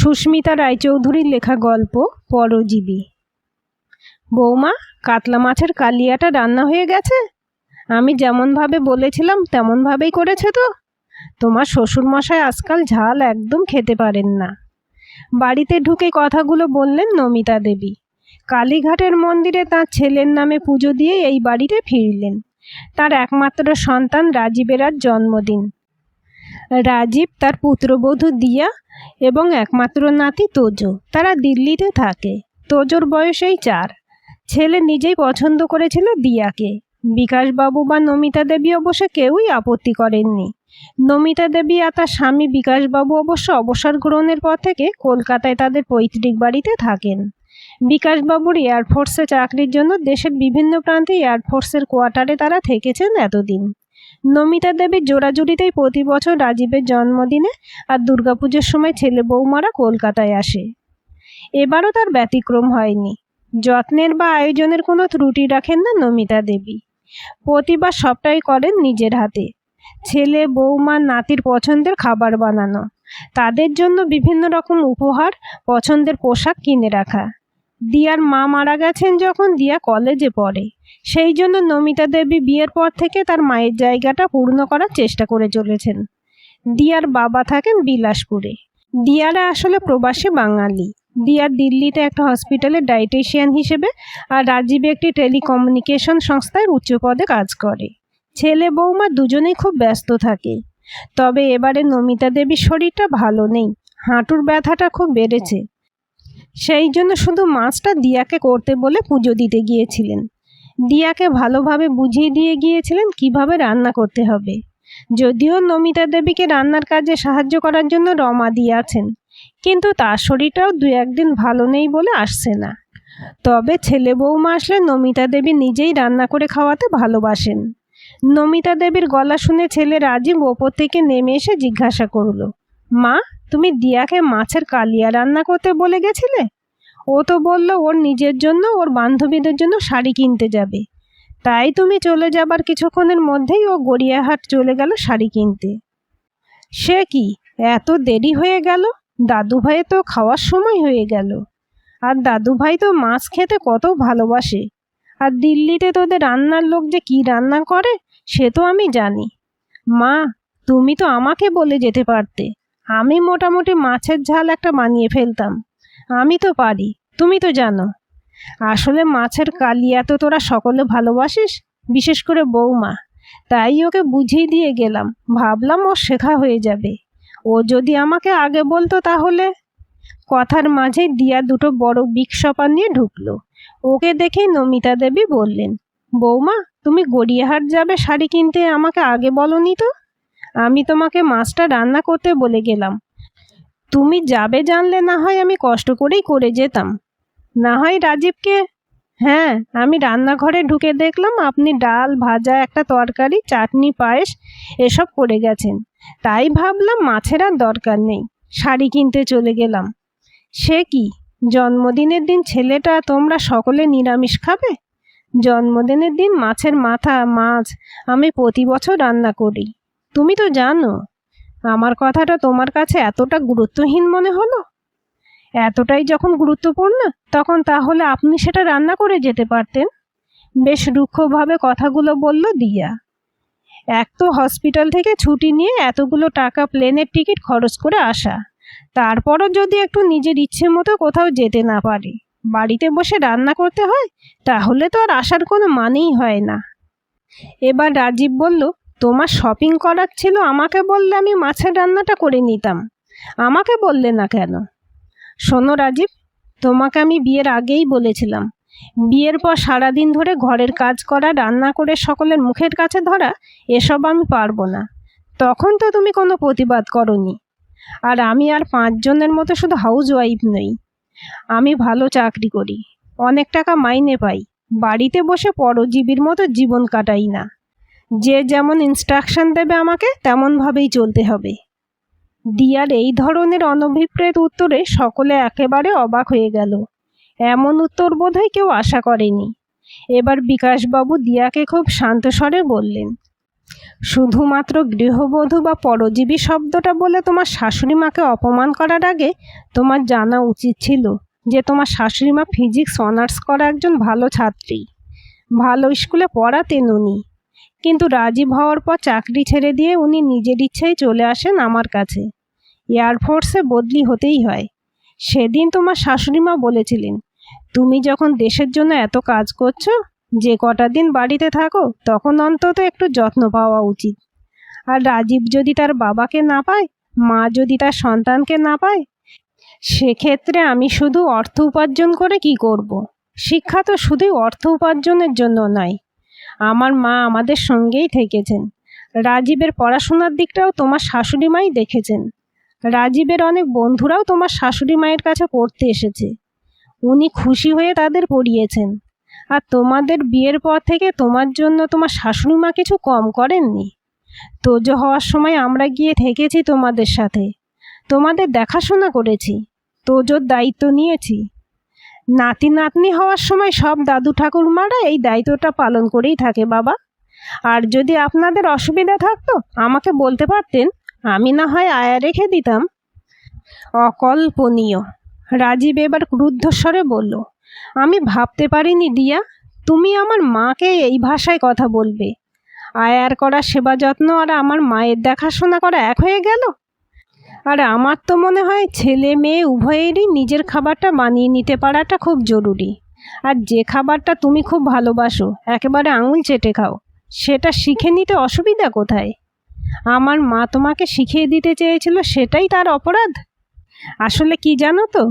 সুস্মিতা রায়চৌধুরীর লেখা গল্প পরজীবী। বৌমা, কাতলা মাছের কালিয়াটা রান্না হয়ে গেছে? আমি যেমনভাবে বলেছিলাম তেমনভাবেই করেছে তো? তোমার শ্বশুরমশাই আজকাল ঝাল একদম খেতে পারেন না। বাড়িতে ঢুকে কথাগুলো বললেন নমিতা দেবী। কালীঘাটের মন্দিরে তাঁর ছেলের নামে পুজো দিয়ে এই বাড়িতে ফিরলেন। তার একমাত্র সন্তান রাজীবের আজ জন্মদিন। রাজীব, তার পুত্রবধূ দিয়া এবং একমাত্র নাতি তোজো, তারা দিল্লিতে থাকে। তোজোর বয়স এই 4। ছেলে নিজেই পছন্দ করেছিল দিয়াকে। বিকাশবাবু বা নমিতা দেবী অবশ্য কেউই আপত্তি করেননি। নমিতা দেবী আর তার স্বামী বিকাশবাবু অবশ্য অবসর গ্রহণের পর থেকে কলকাতায় তাদের পৈতৃক বাড়িতে থাকেন। বিকাশবাবুর এয়ারফোর্সে চাকরির জন্য দেশের বিভিন্ন প্রান্তে এয়ারফোর্সের কোয়ার্টারে তারা থেকেছেন এতদিন। নমিতা দেবীর জোড়াজুড়িতেই প্রতি বছর রাজীবের জন্মদিনে আর দুর্গাপুজোর সময় ছেলে বৌমারা কলকাতায় আসে। এবারও তার ব্যতিক্রম হয়নি। যত্নের বা আয়োজনের কোনো ত্রুটি রাখেন না নমিতা দেবী। প্রতিবার সবটাই করেন নিজের হাতে। ছেলে বৌমা নাতির পছন্দের খাবার বানানো, তাদের জন্য বিভিন্ন রকম উপহার, পছন্দের পোশাক কিনে রাখা। দিয়ার মা মারা গেছেন যখন দিয়া কলেজে পড়ে, সেই জন্য নমিতা দেবী বিয়ের পর থেকে তার মায়ের জায়গাটা পূর্ণ করার চেষ্টা করে চলেছেন। দিয়ার বাবা থাকেন বিলাসপুরে। দিয়ারা আসলে প্রবাসী বাঙালি। দিয়া দিল্লিতে একটা হসপিটালে ডায়েটিশিয়ান হিসেবে আর রাজীবে একটি টেলিকমিউনিকেশন সংস্থায় উচ্চ পদে কাজ করে। ছেলে বৌমা দুজনেই খুব ব্যস্ত থাকে। তবে এবারে নমিতা দেবীর শরীরটা ভালো নেই, হাঁটুর ব্যথাটা খুব বেড়েছে। সেই জন্য শুধু মাছটা দিয়াকে করতে বলে পুজো দিতে গিয়েছিলেন। দিয়াকে ভালোভাবে বুঝিয়ে দিয়ে গিয়েছিলেন কিভাবে রান্না করতে হবে। যদিও নমিতা দেবীকে রান্নার কাজে সাহায্য করার জন্য রমা দিয়ে আছেন, কিন্তু তার শরীরটাও 2-1 দিন ভালো নেই বলে আসছে না। তবে ছেলে বৌমা আসলে নমিতা দেবী নিজেই রান্না করে খাওয়াতে ভালোবাসেন। নমিতা দেবীর গলা শুনে ছেলে রাজীব ওপর থেকে নেমে এসে জিজ্ঞাসা করল, মা, তুমি দিয়াকে মাছের কালিয়া রান্না করতে বলে গেছিলে? ও তো বলল ওর নিজের জন্য ওর বান্ধবীদের জন্য শাড়ি কিনতে যাবে, তাই তুমি চলে যাবার কিছুক্ষণের মধ্যেই ও গড়িয়াহাট চলে গেল শাড়ি কিনতে। সে কি, এত দেরি হয়ে গেল? দাদু ভাইয়ের তো খাওয়ার সময় হয়ে গেল। আর দাদু ভাই তো মাছ খেতে কত ভালোবাসে। আর দিল্লিতে তোদের রান্নার লোক যে কি রান্না করে সে তো আমি জানি। মা, তুমি তো আমাকে বলে যেতে পারতে, আমি মোটামুটি মাছের ঝাল একটা বানিয়ে ফেলতাম। আমি তো পারি, তুমি তো জানো। আসলে মাছের কালিয়া তো তোরা সকলে ভালোবাসিস, বিশেষ করে বৌমা, তাই ওকে বুঝিয়ে দিয়ে গেলাম। ভাবলাম ও শেখা হয়ে যাবে। ও যদি আমাকে আগে বলতো তাহলে। কথার মাঝে দিয়া দুটো বড় বিগ শপার নিয়ে ঢুকলো। ওকে দেখেই নমিতা দেবী বললেন, বৌমা, তুমি গড়িয়াহাট যাবে শাড়ি কিনতে, আমাকে আগে বলনি তো? আমি তোমাকে মাছটা রান্না করতে বলে গেলাম। তুমি যাবে জানলে না হয় আমি কষ্ট করেই করে যেতাম। না হয় রাজীবকে। হ্যাঁ, আমি রান্নাঘরে ঢুকে দেখলাম আপনি ডাল, ভাজা, একটা তরকারি, চাটনি, পায়েস এসব করে গেছেন। তাই ভাবলাম মাছের আর দরকার নেই, শাড়ি কিনতে চলে গেলাম। সে কি, জন্মদিনের দিন ছেলেটা তোমরা সকলে নিরামিষ খাবে? জন্মদিনের দিন মাছের মাথা, মাছ আমি প্রতি বছর রান্না করি। তুমি তো জানো। আমার কথাটা তোমার কাছে এতটা গুরুত্বহীন মনে হলো? এতটাই যখন গুরুত্বপূর্ণ, তখন তাহলে আপনি সেটা রান্না করে যেতে পারতেন। বেশ রুক্ষভাবে কথাগুলো বলল দিয়া। এক তো হসপিটাল থেকে ছুটি নিয়ে এতগুলো টাকা প্লেনের টিকিট খরচ করে আসা, তারপরও যদি একটু নিজের ইচ্ছে মতো কোথাও যেতে না পারে, বাড়িতে বসে রান্না করতে হয়, তাহলে তো আর আসার কোনো মানেই হয় না। এবার রাজীব বলল, তোমার শপিং করার ছিল, আমাকে বললে আমি মাছের রান্নাটা করে নিতাম। আমাকে বললে না কেন? শোনো রাজীব, তোমাকে আমি বিয়ের আগেই বলেছিলাম, বিয়ের পর সারাদিন ধরে ঘরের কাজ করা, রান্না করে সকলের মুখের কাছে ধরা, এসব আমি পারবো না। তখন তো তুমি কোনো প্রতিবাদ করনি। আর আমি আর 5 জনের মতো শুধু হাউস ওয়াইফ নই, আমি ভালো চাকরি করি, অনেক টাকা মাইনে পাই, বাড়িতে বসে পরজীবীর মতো জীবন কাটাই না। যে যেমন ইনস্ট্রাকশন দেবে আমাকে তেমনভাবেই চলতে হবে। দিয়ার এই ধরনের অনভিপ্রেত উত্তরে সকলে একেবারে অবাক হয়ে গেল। এমন উত্তর বোধহয় কেউ আশা করেনি। এবার বিকাশবাবু দিয়াকে খুব শান্ত স্বরে বললেন, শুধুমাত্র গৃহবধূ বা পরজীবী শব্দটা বলে তোমার শাশুড়ি মাকে অপমান করার আগে তোমার জানা উচিত ছিল যে তোমার শাশুড়ি মা ফিজিক্স অনার্স করা একজন ভালো ছাত্রী, ভালো স্কুলে পড়াতেন উনি। কিন্তু রাজীব হওয়ার পর চাকরি ছেড়ে দিয়ে উনি নিজের ইচ্ছেই চলে আসেন আমার কাছে। এয়ারফোর্সে বদলি হতেই হয়। সেদিন তোমার শাশুড়ি মা বলেছিলেন, তুমি যখন দেশের জন্য এত কাজ করছো, যে কটা দিন বাড়িতে থাকো তখন অন্তত একটু যত্ন পাওয়া উচিত। আর রাজীব যদি তার বাবাকে না পায়, মা যদি তার সন্তানকে না পায়, সেক্ষেত্রে আমি শুধু অর্থ উপার্জন করে কি করব। শিক্ষা তো শুধুই অর্থ উপার্জনের জন্য নয়। আমার মা আমাদের সঙ্গেই থেকেছেন। রাজীবের পড়াশোনার দিকটাও তোমার শাশুড়ি মাই দেখেছেন। রাজীবের অনেক বন্ধুরাও তোমার শাশুড়ি মায়ের কাছে পড়তে এসেছে। উনি খুশি হয়ে তাদের পড়িয়েছেন। আর তোমাদের বিয়ের পর থেকে তোমার জন্য তোমার শাশুড়ি মা কিছু কম করেননি। তোজো হওয়ার সময় আমরা গিয়ে থেকেছি তোমাদের সাথে, তোমাদের দেখাশোনা করেছি, তোজোর দায়িত্ব নিয়েছি। নাতি নাতনি হওয়ার সময় সব দাদু ঠাকুরমারা এই দায়িত্বটা পালন করেই থাকে বাবা। আর যদি আপনাদের অসুবিধা থাকতো আমাকে বলতে পারতেন, আমি না হয় আয়া রেখে দিতাম। অকল্পনীয়। রাজীব এবার ক্রুদ্ধস্বরে বলল, আমি ভাবতে পারিনি দিয়া তুমি আমার মাকে এই ভাষায় কথা বলবে। আয়ার করা সেবা যত্ন আর আমার মায়ের দেখাশোনা করা এক হয়ে গেল। আর আমার তো মনে হয় ছেলে মেয়ে উভয়েরই নিজের খাবারটা বানিয়ে নিতে পারাটা খুব জরুরি। আর যে খাবারটা তুমি খুব ভালোবাসো, একেবারে আঙুল চেটে খাও, সেটা শিখে নিতে অসুবিধা কোথায়? আমার মা তোমাকে শিখিয়ে দিতে চেয়েছিল, সেটাই তার অপরাধ? আসলে কি জানো তো,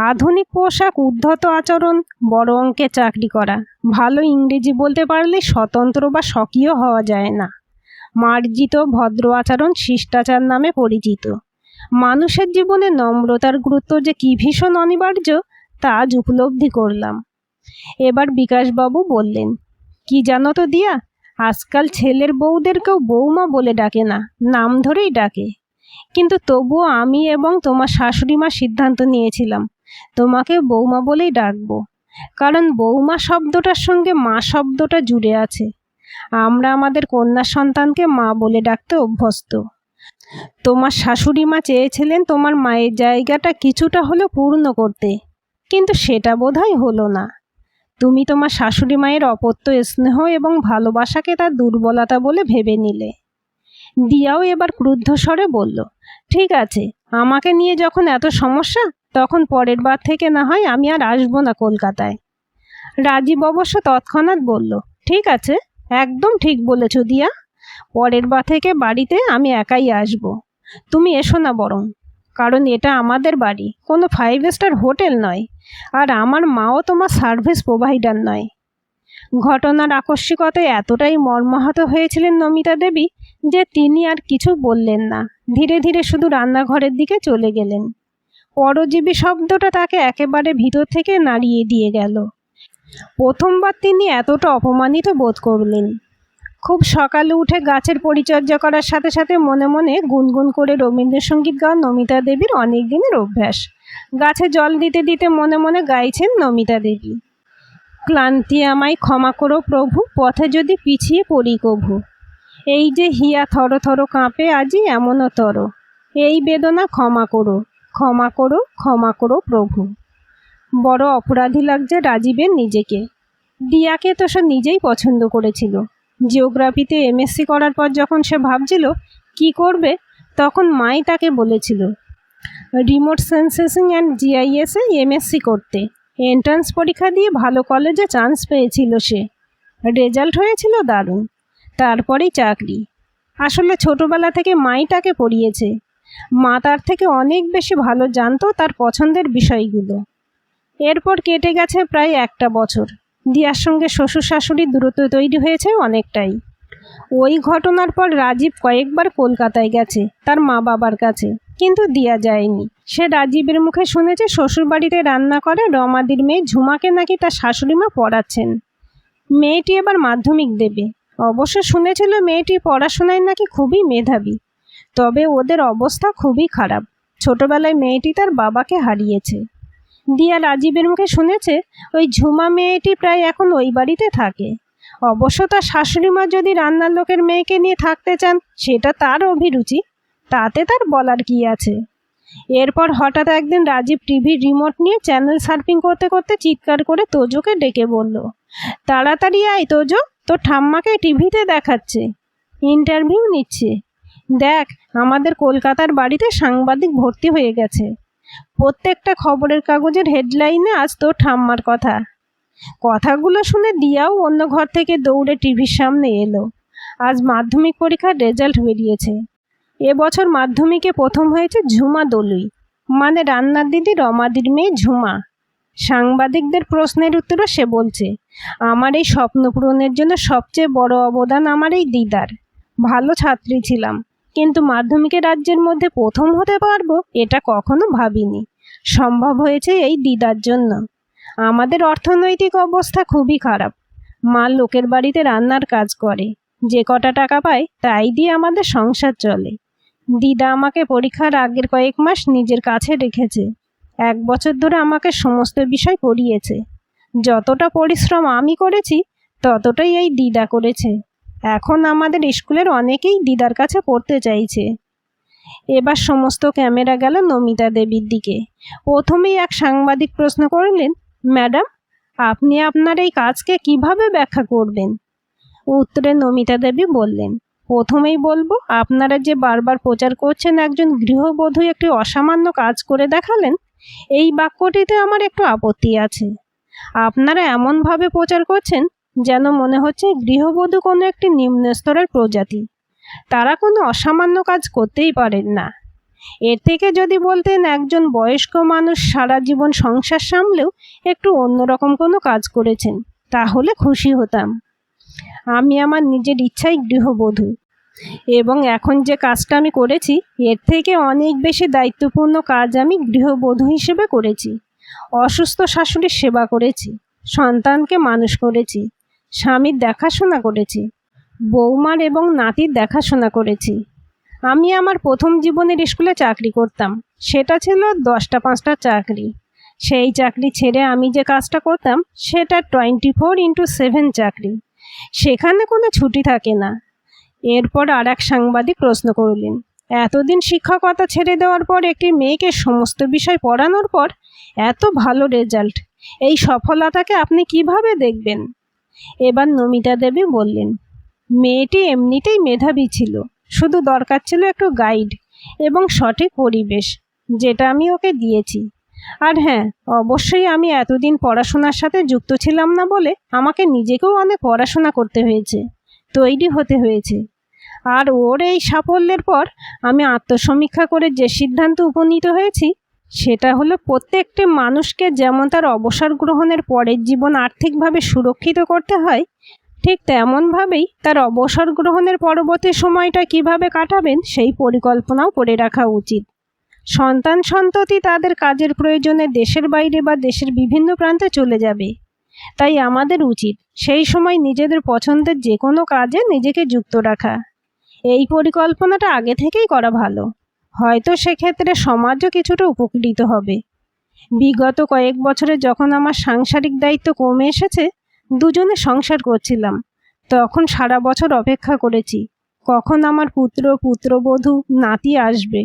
আধুনিক পোশাক, উদ্ধত আচরণ, বড় অঙ্কে চাকরি করা, ভালো ইংরেজি বলতে পারলে স্বতন্ত্র বা স্বকীয় হওয়া যায় না। মার্জিত ভদ্র আচরণ শিষ্টাচার নামে পরিচিত। মানুষের জীবনে নম্রতার গুরুত্ব যে কি ভীষণ অনিবার্য তা আজ উপলব্ধি করলাম। এবার বিকাশবাবু বললেন, কি জানো তো দিয়া, আজকাল ছেলের বউদেরকেও বৌমা বলে ডাকে না, নাম ধরেই ডাকে। কিন্তু তবুও আমি এবং তোমার শাশুড়ি মা সিদ্ধান্ত নিয়েছিলাম তোমাকে বৌমা বলেই ডাকবো। কারণ বৌমা শব্দটার সঙ্গে মা শব্দটা জুড়ে আছে। আমরা আমাদের কন্যা সন্তানকে মা বলে ডাকতে অভ্যস্ত। তোমার শাশুড়ি মা চেয়েছিলেন তোমার মায়ের জায়গাটা কিছুটা হলেও পূর্ণ করতে, কিন্তু সেটা বোধহয় হলো না। তুমি তোমার শাশুড়ি মায়ের অপত্য স্নেহ এবং ভালোবাসাকে তার দুর্বলতা বলে ভেবে নিলে। দিয়াও এবার ক্রুদ্ধ স্বরে বলল, ঠিক আছে, আমাকে নিয়ে যখন এত সমস্যা, তখন পরের বার থেকে না হয় আমি আর আসবো না কলকাতায়। রাজীব অবশ্য তৎক্ষণাৎ বলল, ঠিক আছে, একদম ঠিক বলেছ দিয়া, পরের বার থেকে বাড়িতে আমি একাই আসব। তুমি এসো না বরং, কারণ এটা আমাদের বাড়ি, কোনো 5 স্টার হোটেল নয়। আর আমার মাও তোমার সার্ভিস প্রোভাইডার নয়। ঘটনার আকস্মিকতায় এতটাই মর্মাহত হয়েছিলেন নমিতা দেবী যে তিনি আর কিছু বললেন না। ধীরে ধীরে শুধু রান্নাঘরের দিকে চলে গেলেন। পরজীবী শব্দটা তাকে একেবারে ভিতর থেকে নাড়িয়ে দিয়ে গেল। প্রথমবার তিনি এতটা অপমানিত বোধ করলেন। খুব সকালে উঠে গাছের পরিচর্যা করার সাথে সাথে মনে মনে গুনগুন করে রবীন্দ্রসঙ্গীত গাওয়া নমিতা দেবীর অনেক দিনের অভ্যাস। গাছে জল দিতে দিতে মনে মনে গাইছেন নমিতা দেবী, ক্লান্তি আমায় ক্ষমা করো প্রভু, পথে যদি পিছিয়ে পড়ি কভু। এই যে হিয়া থর থর কাঁপে আজি এমনও তর, এই বেদনা ক্ষমা করো, ক্ষমা করো, ক্ষমা করো প্রভু। বড় অপরাধী লাগছে রাজীবের নিজেকে। দিয়াকে তো সে নিজেই পছন্দ করেছিল। জিওগ্রাফিতে এমএসসি করার পর যখন সে ভাবছিল কি করবে, তখন মাই তাকে বলেছিল রিমোট সেন্সিং অ্যান্ড জিআইএসে এমএসসি করতে। এন্ট্রান্স পরীক্ষা দিয়ে ভালো কলেজে চান্স পেয়েছিল সে। রেজাল্ট হয়েছিল দারুণ, তারপরেই চাকরি। আসলে ছোটবেলা থেকে মাই তাকে পড়িয়েছে। মা তার থেকে অনেক বেশি ভালো জানতো তার পছন্দের বিষয়গুলো। এরপর কেটে গেছে প্রায় 1টা বছর। দিয়ার সঙ্গে শ্বশুর শাশুড়ির দূরত্ব তৈরি হয়েছে অনেকটাই। ওই ঘটনার পর রাজীব কয়েকবার কলকাতায় গেছে তার মা বাবার কাছে, কিন্তু দিয়া যায়নি। সে রাজীবের মুখে শুনেছে শ্বশুরবাড়িতে রান্না করে রমাদির মেয়ে ঝুমাকে নাকি তার শাশুড়ি মা পড়াচ্ছেন। মেয়েটি এবার মাধ্যমিক দেবে। অবশ্য শুনেছিল মেয়েটি পড়াশোনায় নাকি খুবই মেধাবী। তবে ওদের অবস্থা খুবই খারাপ। ছোটবেলায় মেয়েটি তার বাবাকে হারিয়েছে। দিয়া রাজীবের মুখে শুনেছে ওই ঝুমা মেয়েটি প্রায় এখন ওই বাড়িতে থাকে। অবশ্য তার শাশুড়ি মা যদি রান্নার লোকের মেয়েকে নিয়ে থাকতে চান সেটা তার অভিরুচি, তাতে তার বলার কি আছে। এরপর হঠাৎ একদিন রাজীব টিভির রিমোট নিয়ে চ্যানেল সার্ফিং করতে করতে চিৎকার করে তোজোকে ডেকে বলল, তাড়াতাড়ি আয় তোজো, তোর ঠাম্মাকে টিভিতে দেখাচ্ছে, ইন্টারভিউ নিচ্ছে। দেখ, আমাদের কলকাতার বাড়িতে সাংবাদিক ভর্তি হয়ে গেছে, প্রত্যেকটা খবরের কাগজের হেডলাইনে আজ তোর ঠাম্মার কথা। কথাগুলো শুনে দিয়াও অন্য ঘর থেকে দৌড়ে টিভির সামনে এলো। আজ মাধ্যমিক পরীক্ষার রেজাল্ট বেরিয়েছে। এবছর মাধ্যমিকে প্রথম হয়েছে ঝুমা দলুই, মানে রান্নার দিদি রমাদির মেয়ে ঝুমা। সাংবাদিকদের প্রশ্নের উত্তরে সে বলছে, আমার এই স্বপ্ন পূরণের জন্য সবচেয়ে বড় অবদান আমার এই দিদার। ভালো ছাত্রী ছিলাম, কিন্তু মাধ্যমিকে রাজ্যের মধ্যে প্রথম হতে পারবো এটা কখনো ভাবিনি। সম্ভব হয়েছে এই দিদার জন্য। আমাদের অর্থনৈতিক অবস্থা খুবই খারাপ। মা লোকের বাড়িতে রান্নার কাজ করে, যে কটা টাকা পায় তাই দিয়ে আমাদের সংসার চলে। দিদা আমাকে পরীক্ষার আগের কয়েক মাস নিজের কাছে রেখেছে। 1 বছর ধরে আমাকে সমস্ত বিষয় পড়িয়েছে। যতটা পরিশ্রম আমি করেছি ততটাই এই দিদা করেছে। এখন আমাদের স্কুলের অনেকেই দিদার কাছে পড়তে চাইছে। এবার সমস্ত ক্যামেরা গেল নমিতা দেবীর দিকে। প্রথমেই এক সাংবাদিক প্রশ্ন করলেন, ম্যাডাম, আপনি আপনার এই কাজকে কিভাবে ব্যাখ্যা করবেন? উত্তরে নমিতা দেবী বললেন, প্রথমেই বলবো, আপনারা যে বারবার প্রচার করছেন একজন গৃহবধূ একটি অসামান্য কাজ করে দেখালেন, এই বাক্যটিতে আমার একটু আপত্তি আছে। আপনারা এমনভাবে প্রচার করছেন যেন মনে হচ্ছে গৃহবধূ কোনো একটি নিম্ন স্তরের প্রজাতি, তারা কোনো অসামান্য কাজ করতেই পারেন না। এর থেকে যদি বলতেন একজন বয়স্ক মানুষ সারা জীবন সংসার সামলেও একটু অন্যরকম কোনো কাজ করেছেন, তাহলে খুশি হতাম। আমি আমার নিজের ইচ্ছাই গৃহবধূ, এবং এখন যে কাজটা আমি করেছি এর থেকে অনেক বেশি দায়িত্বপূর্ণ কাজ আমি গৃহবধূ হিসেবে করেছি। অসুস্থ শাশুড়ির সেবা করেছি, সন্তানকে মানুষ করেছি, স্বামীর দেখাশোনা করেছি, বৌমার এবং নাতির দেখাশোনা করেছি। আমি আমার প্রথম জীবনের স্কুলে চাকরি করতাম, সেটা ছিল 10টা 5টা চাকরি। সেই চাকরি ছেড়ে আমি যে কাজটা করতাম সেটা 24x7 চাকরি, সেখানে কোনো ছুটি থাকে না। এরপর আর এক সাংবাদিক প্রশ্ন করলেন, এতদিন শিক্ষকতা ছেড়ে দেওয়ার পর একটি মেয়েকে সমস্ত বিষয় পড়ানোর পর এত ভালো রেজাল্ট, এই সফলতাকে আপনি কিভাবে দেখবেন? এবার নমিতা দেবী বললেন, মেয়েটি এমনিতেই মেধাবী ছিল, শুধু দরকার ছিল একটু গাইড এবং সঠিক পরিবেশ, যেটা আমি ওকে দিয়েছি। আর হ্যাঁ, অবশ্যই আমি এতদিন পড়াশোনার সাথে যুক্ত ছিলাম না বলে আমাকে নিজেকেও অনেক পড়াশোনা করতে হয়েছে, তৈরি হতে হয়েছে। আর ওর এই সাফল্যের পর আমি আত্মসমীক্ষা করে যে সিদ্ধান্ত উপনীত হয়েছি সেটা হলো, প্রত্যেকটি মানুষকে যেমন তার অবসর গ্রহণের পরের জীবন আর্থিকভাবে সুরক্ষিত করতে হয়, ঠিক তেমনভাবেই তার অবসর গ্রহণের পরবর্তী সময়টা কিভাবে কাটাবেন সেই পরিকল্পনাও করে রাখা উচিত। সন্তান সন্ততি তাদের কাজের প্রয়োজনে দেশের বাইরে বা দেশের বিভিন্ন প্রান্তে চলে যাবে, তাই আমাদের উচিত সেই সময় নিজেদের পছন্দের যে কোনো কাজে নিজেকে যুক্ত রাখা। এই পরিকল্পনাটা আগে থেকেই করা ভালো, হয়তো সেক্ষেত্রে সমাজও কিছুটা উপকৃত হবে। বিগত কয়েক বছরে যখন আমার সাংসারিক দায়িত্ব কমে এসেছে, দুজনে সংসার করছিলাম, তখন সারা বছর অপেক্ষা করেছি কখন আমার পুত্র পুত্রবধূ নাতি আসবে।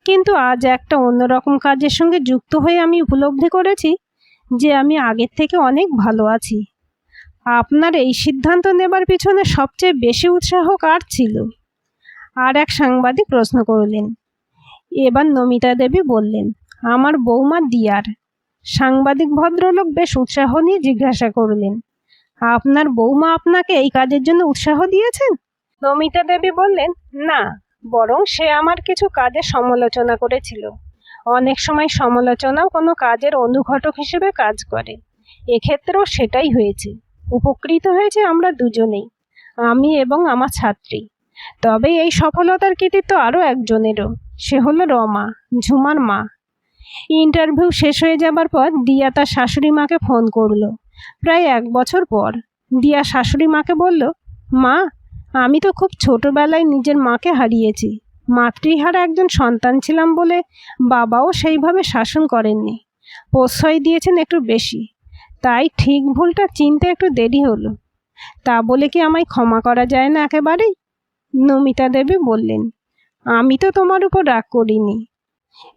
কিন্তু আজ একটা অন্যরকম কাজের সঙ্গে যুক্ত হয়ে আমি উপলব্ধি করেছি যে আমি আগের থেকে অনেক ভালো আছি। আপনার এই সিদ্ধান্ত নেবার পিছনে সবচেয়ে বেশি উৎসাহ কার ছিল? আর এক সাংবাদিক প্রশ্ন করলেন। এবার নমিতা দেবী বললেন, আমার বৌমা দিয়ার। সাংবাদিক ভদ্রলোক বেশ উৎসাহ নিয়ে জিজ্ঞাসা করলেন, আপনার বৌমা আপনাকে এই কাজের জন্য উৎসাহ দিয়েছেন? নমিতা দেবী বললেন, না, বরং সে আমার কিছু কাজের সমালোচনা করেছিল। অনেক সময় সমালোচনাও কোনো কাজের অনুঘটক হিসেবে কাজ করে, এক্ষেত্রেও সেটাই হয়েছে। উপকৃত হয়েছে আমরা দুজনেই, আমি এবং আমার ছাত্রী। তবে এই সফলতার কৃতিত্ব আরও একজনেরও, সে হলো রমা, ঝুমার মা। ইন্টারভিউ শেষ হয়ে যাবার পর দিয়া তার শাশুড়ি মাকে ফোন করলো। প্রায় 1 বছর পর দিয়া শাশুড়ি মাকে বলল, মা, আমি তো খুব ছোটবেলায় নিজের মাকে হারিয়েছি। মাতৃহারা একজন সন্তান ছিলাম বলে বাবাও সেইভাবে শাসন করেননি, প্রশ্রয় দিয়েছেন একটু বেশি, তাই ঠিক ভুলটা চিনতে একটু দেরি হলো। তা বলে কি আমায় ক্ষমা করা যায় না একেবারেই? নমিতা দেবী বললেন, আমি তো তোমার উপর রাগ করিনি।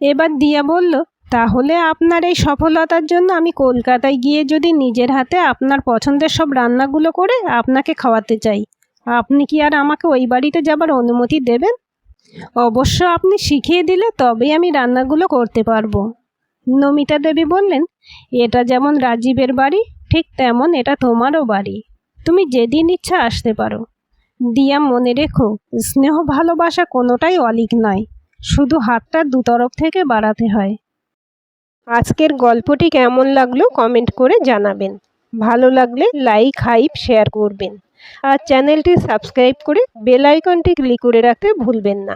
এবার দিয়া বলল, তাহলে আপনার এই সফলতার জন্য আমি কলকাতায় গিয়ে যদি নিজের হাতে আপনার পছন্দের সব রান্নাগুলো করে আপনাকে খাওয়াতে চাই, আপনি কি আর আমাকে ওই বাড়িতে যাবার অনুমতি দেবেন? অবশ্য আপনি শিখিয়ে দিলে তবেই আমি রান্নাগুলো করতে পারবো। নমিতা দেবী বললেন, এটা যেমন রাজীবের বাড়ি, ঠিক তেমন এটা তোমারও বাড়ি। তুমি যেদিন ইচ্ছা আসতে পারো। দিয়া, মনে রেখো, স্নেহ ভালোবাসা কোনোটাই অলীক নয়, শুধু হাতটা দুতরফ থেকে বাড়াতে হয়। আজকের গল্পটি কেমন লাগলো কমেন্ট করে জানাবেন। ভালো লাগলে লাইক, হাইপ, শেয়ার করবেন। আর চ্যানেলটি সাবস্ক্রাইব করে বেল আইকনটি ক্লিক করে রাখতে ভুলবেন না।